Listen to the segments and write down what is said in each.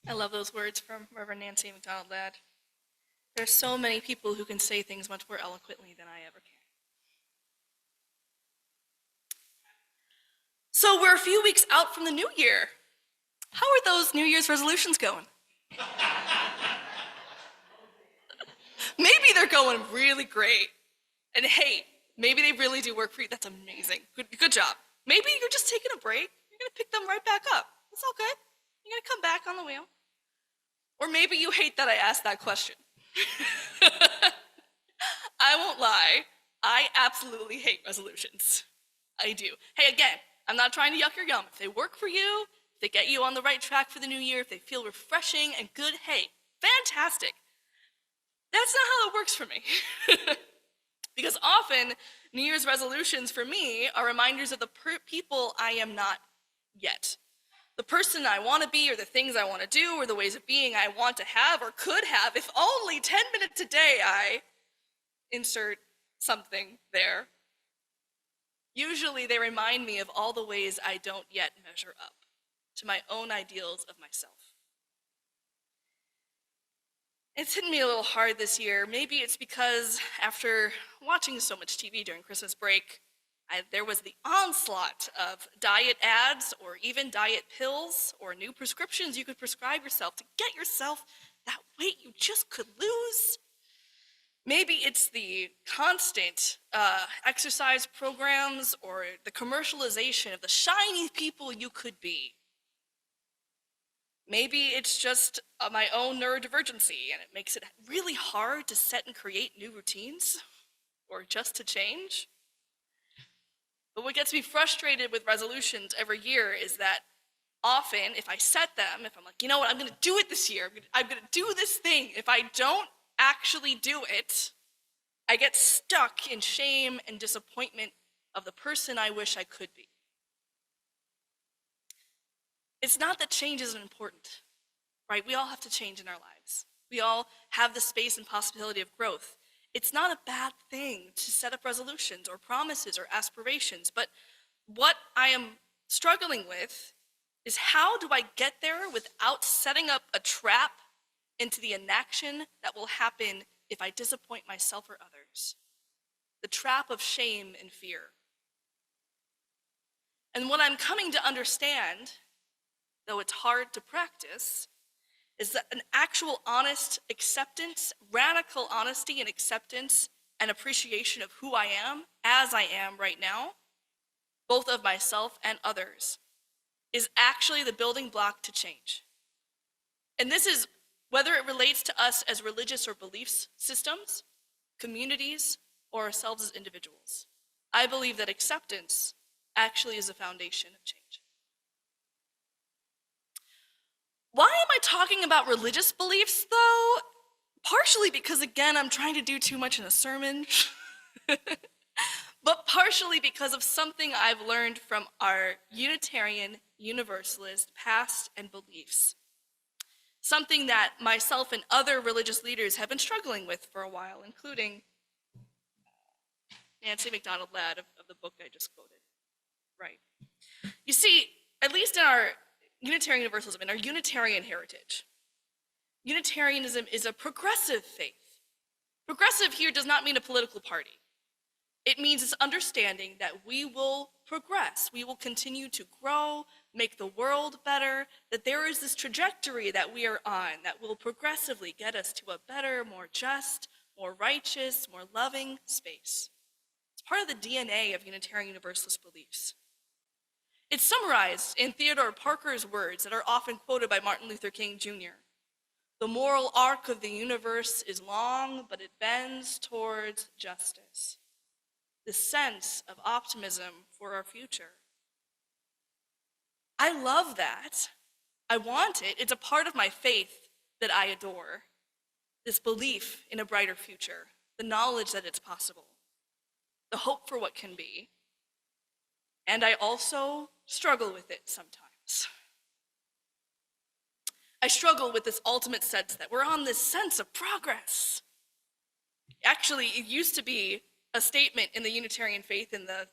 I love those words from Reverend Nancy McDonald Ladd. There's so many people who can say things much more eloquently than I ever can. So we're a few weeks out from the new year. How are those New Year's resolutions going? Maybe they're going really great. And hey, maybe they really do work for you. That's amazing. Good job. Maybe you're just taking a break. You're going to pick them right back up. It's all good. You're going to come back on the wheel. Or maybe you hate that I asked that question. I won't lie. I absolutely hate resolutions. I do. Hey, again, I'm not trying to yuck your yum. If they work for you, if they get you on the right track for the new year, if they feel refreshing and good, hey, fantastic. That's not how it works for me. Because often, New Year's resolutions for me are reminders of the people I am not yet. The person I want to be, or the things I want to do, or the ways of being I want to have or could have, if only 10 minutes a day I insert something there. Usually they remind me of all the ways I don't yet measure up to my own ideals of myself. It's hitting me a little hard this year. Maybe it's because after watching so much TV during Christmas break, there was the onslaught of diet ads or even diet pills or new prescriptions you could prescribe yourself to get yourself that weight you just could lose. Maybe it's the constant exercise programs or the commercialization of the shiny people you could be. Maybe it's just my own neurodivergency and it makes it really hard to set and create new routines or just to change. But what gets me frustrated with resolutions every year is that often if I set them, if I'm like, you know what, I'm going to do it this year, I'm going to do this thing, if I don't actually do it, I get stuck in shame and disappointment of the person I wish I could be. It's not that change isn't important, right? We all have to change in our lives. We all have the space and possibility of growth. It's not a bad thing to set up resolutions or promises or aspirations, but what I am struggling with is how do I get there without setting up a trap into the inaction that will happen if I disappoint myself or others? The trap of shame and fear. And what I'm coming to understand, though it's hard to practice, is that an actual honest acceptance, radical honesty and acceptance and appreciation of who I am, as I am right now, both of myself and others, is actually the building block to change. And this is whether it relates to us as religious or belief systems, communities, or ourselves as individuals. I believe that acceptance actually is the foundation of change. Why am I talking about religious beliefs, though? Partially because, again, I'm trying to do too much in a sermon, but partially because of something I've learned from our Unitarian, Universalist past and beliefs. Something that myself and other religious leaders have been struggling with for a while, including Nancy McDonald Ladd of the book I just quoted. Right. You see, at least in our Unitarian Universalism, in our Unitarian heritage, Unitarianism is a progressive faith. Progressive here does not mean a political party. It means this understanding that we will progress, we will continue to grow, make the world better, that there is this trajectory that we are on that will progressively get us to a better, more just, more righteous, more loving space. It's part of the DNA of Unitarian Universalist beliefs. It's summarized in Theodore Parker's words that are often quoted by Martin Luther King Jr. The moral arc of the universe is long, but it bends towards justice. The sense of optimism for our future. I love that. I want it. It's a part of my faith that I adore. This belief in a brighter future, the knowledge that it's possible, the hope for what can be. And I also struggle with it sometimes. I struggle with this ultimate sense that we're on this sense of progress. Actually, it used to be a statement in the Unitarian faith in the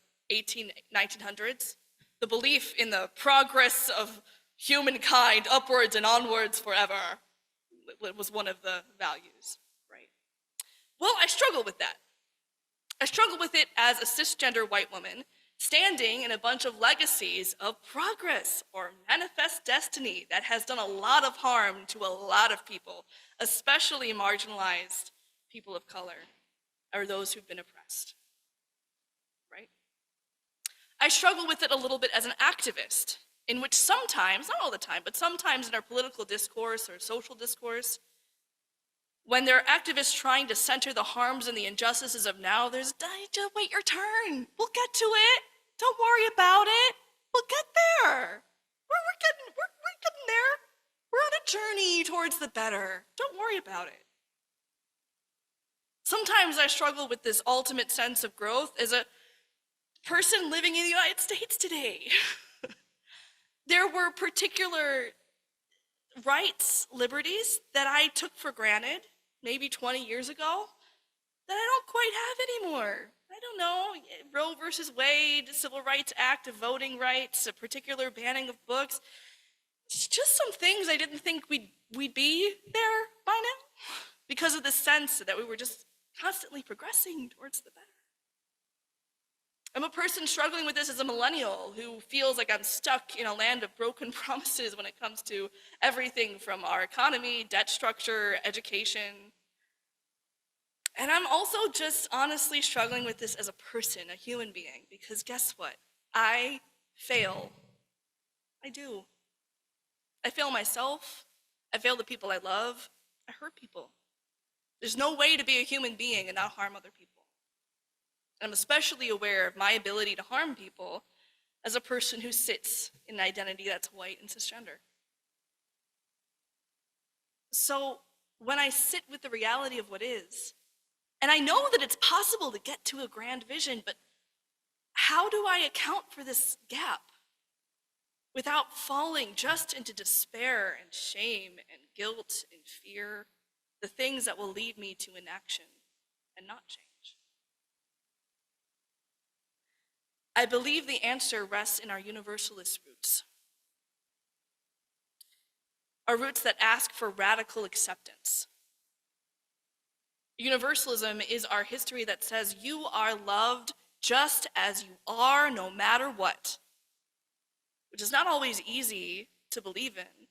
1900s, the belief in the progress of humankind upwards and onwards forever. It was one of the values, right? Well, I struggle with that. I struggle with it as a cisgender white woman standing in a bunch of legacies of progress or manifest destiny that has done a lot of harm to a lot of people, especially marginalized people of color or those who've been oppressed, right? I struggle with it a little bit as an activist, in which sometimes, not all the time, but sometimes in our political discourse or social discourse, when there are activists trying to center the harms and the injustices of now, there's, just wait your turn. We'll get to it. Don't worry about it. We'll get there. We're getting there. We're on a journey towards the better. Don't worry about it. Sometimes I struggle with this ultimate sense of growth as a person living in the United States today. There were particular rights, liberties that I took for granted maybe 20 years ago that I don't quite have anymore. I don't know, Roe versus Wade, Civil Rights Act of voting rights, a particular banning of books. It's just some things I didn't think we'd be there by now because of the sense that we were just constantly progressing towards the better. I'm a person struggling with this as a millennial who feels like I'm stuck in a land of broken promises when it comes to everything from our economy, debt structure, education. And I'm also just honestly struggling with this as a person, a human being, because guess what? I fail. I do. I fail myself. I fail the people I love. I hurt people. There's no way to be a human being and not harm other people. I'm especially aware of my ability to harm people as a person who sits in an identity that's white and cisgender. So when I sit with the reality of what is, and I know that it's possible to get to a grand vision, but how do I account for this gap without falling just into despair and shame and guilt and fear, the things that will lead me to inaction and not change? I believe the answer rests in our Universalist roots. Our roots that ask for radical acceptance. Universalism is our history that says you are loved just as you are, no matter what, which is not always easy to believe in.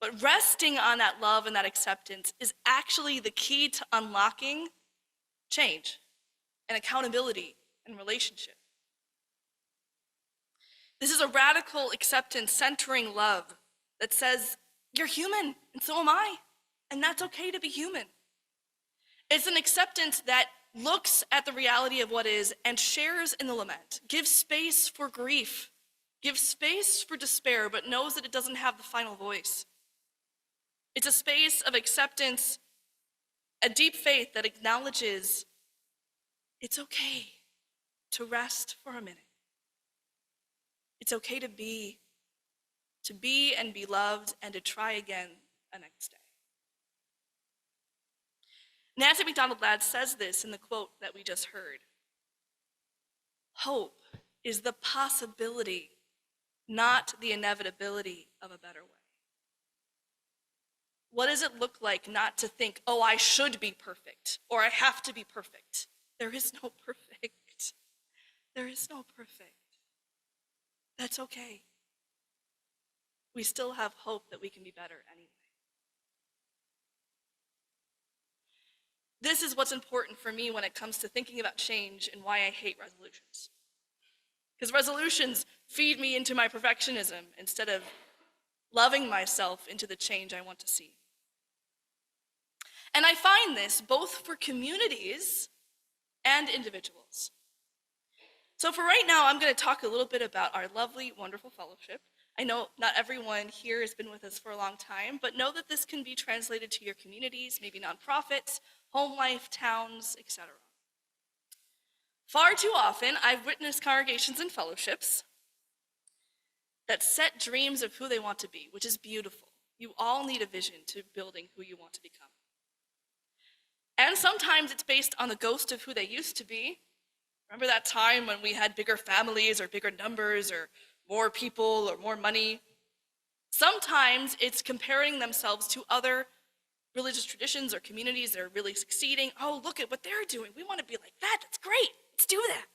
But resting on that love and that acceptance is actually the key to unlocking change and accountability and relationship. This is a radical acceptance centering love that says, you're human, and so am I, and that's okay to be human. It's an acceptance that looks at the reality of what is and shares in the lament, gives space for grief, gives space for despair, but knows that it doesn't have the final voice. It's a space of acceptance, a deep faith that acknowledges it's okay to rest for a minute. It's okay to be and be loved, and to try again the next day. Nancy MacDonald Ladd says this in the quote that we just heard. Hope is the possibility, not the inevitability of a better way. What does it look like not to think, oh, I should be perfect, or I have to be perfect? There is no perfect. There is no perfect. That's okay. We still have hope that we can be better anyway. This is what's important for me when it comes to thinking about change and why I hate resolutions. Because resolutions feed me into my perfectionism instead of loving myself into the change I want to see. And I find this both for communities and individuals. So for right now, I'm going to talk a little bit about our lovely, wonderful fellowship. I know not everyone here has been with us for a long time, but know that this can be translated to your communities, maybe nonprofits, home life, towns, etc. Far too often, I've witnessed congregations and fellowships that set dreams of who they want to be, which is beautiful. You all need a vision to building who you want to become. And sometimes it's based on the ghost of who they used to be. Remember that time when we had bigger families or bigger numbers or more people or more money? Sometimes it's comparing themselves to other religious traditions or communities that are really succeeding. Oh, look at what they're doing. We want to be like that. That's great. Let's do that.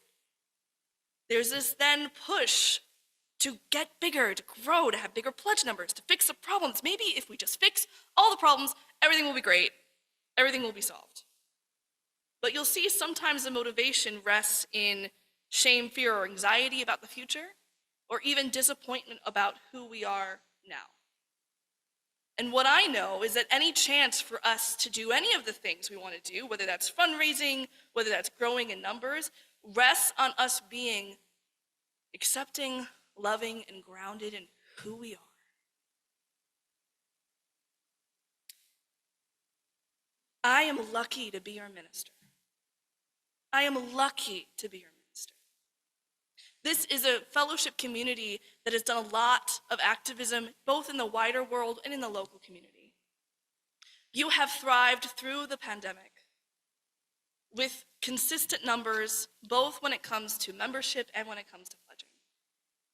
There's this then push to get bigger, to grow, to have bigger pledge numbers, to fix the problems. Maybe if we just fix all the problems, everything will be great. Everything will be solved. But you'll see sometimes the motivation rests in shame, fear, or anxiety about the future, or even disappointment about who we are now. And what I know is that any chance for us to do any of the things we want to do, whether that's fundraising, whether that's growing in numbers, rests on us being accepting, loving, and grounded in who we are. I am lucky to be your minister. I am lucky to be your minister. This is a fellowship community that has done a lot of activism, both in the wider world and in the local community. You have thrived through the pandemic with consistent numbers, both when it comes to membership and when it comes to pledging.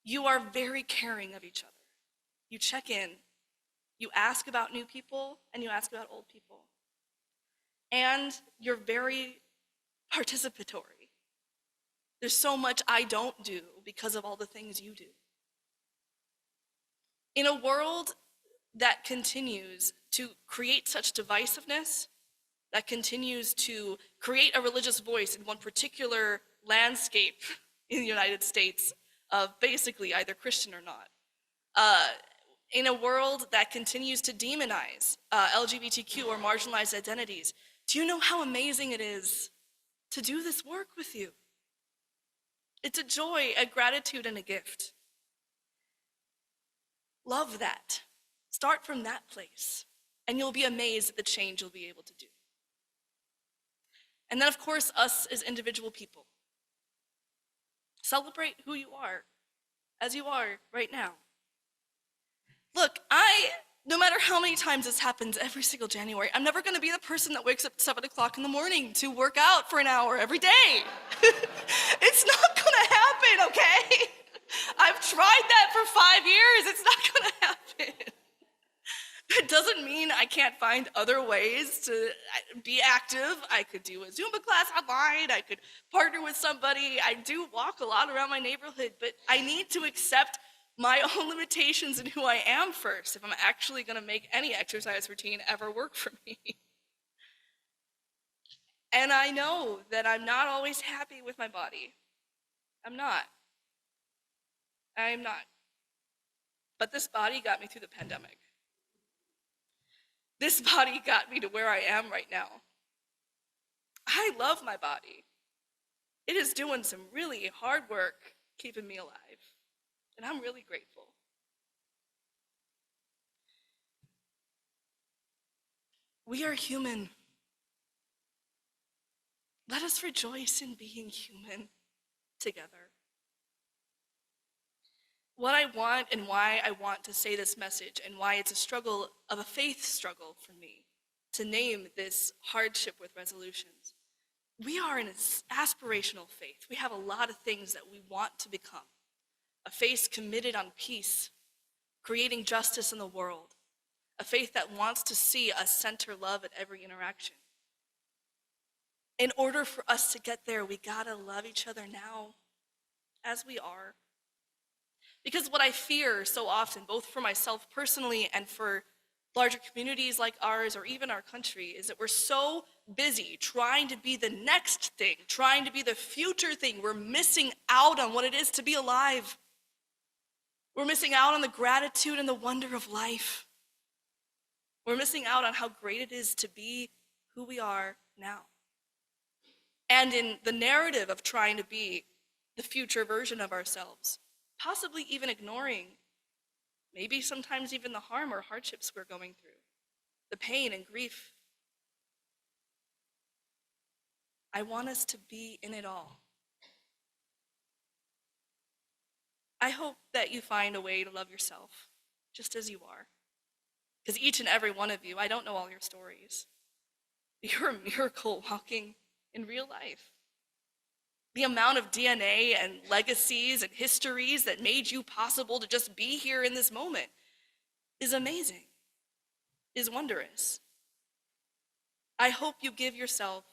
You are very caring of each other. You check in, you ask about new people, and you ask about old people. And you're very participatory. There's so much I don't do because of all the things you do. In a world that continues to create such divisiveness, that continues to create a religious voice in one particular landscape in the United States of basically either Christian or not, in a world that continues to demonize LGBTQ or marginalized identities, do you know how amazing it is to do this work with you? It's a joy, a gratitude, and a gift. Love that. Start from that place, and you'll be amazed at the change you'll be able to do. And then, of course, us as individual people. Celebrate who you are, as you are right now. Look, no matter how many times this happens every single January, I'm never gonna be the person that wakes up at 7 o'clock in the morning to work out for an hour every day. It's not gonna happen, okay? I've tried that for 5 years, it's not gonna happen. That doesn't mean I can't find other ways to be active. I could do a Zumba class online, I could partner with somebody. I do walk a lot around my neighborhood, but I need to accept my own limitations and who I am first if I'm actually gonna make any exercise routine ever work for me. And I know that I'm not always happy with my body. I'm not. But this body got me through the pandemic. This body got me to where I am right now. I love my body. It is doing some really hard work keeping me alive, and I'm really grateful. We are human. Let us rejoice in being human together. What I want and why I want to say this message and why it's a struggle of a faith struggle for me to name this hardship with resolutions. We are in an aspirational faith. We have a lot of things that we want to become. A faith committed on peace, creating justice in the world. A faith that wants to see us center love at every interaction. In order for us to get there, we gotta love each other now as we are. Because what I fear so often, both for myself personally and for larger communities like ours or even our country, is that we're so busy trying to be the next thing, trying to be the future thing, we're missing out on what it is to be alive. We're missing out on the gratitude and the wonder of life. We're missing out on how great it is to be who we are now. And in the narrative of trying to be the future version of ourselves, possibly even ignoring maybe sometimes even the harm or hardships we're going through, the pain and grief. I want us to be in it all. I hope that you find a way to love yourself just as you are. Because each and every one of you, I don't know all your stories. You're a miracle walking in real life. The amount of DNA and legacies and histories that made you possible to just be here in this moment. is amazing, is wondrous. I hope you give yourself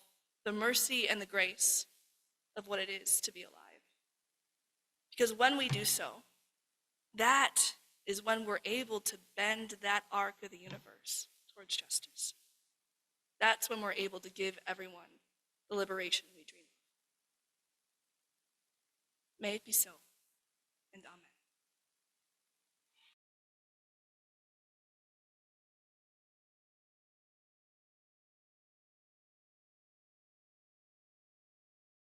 the mercy and the grace of what it is to be alive. Because when we do so, that is when we're able to bend that arc of the universe towards justice. That's when we're able to give everyone the liberation we dream of. May it be so.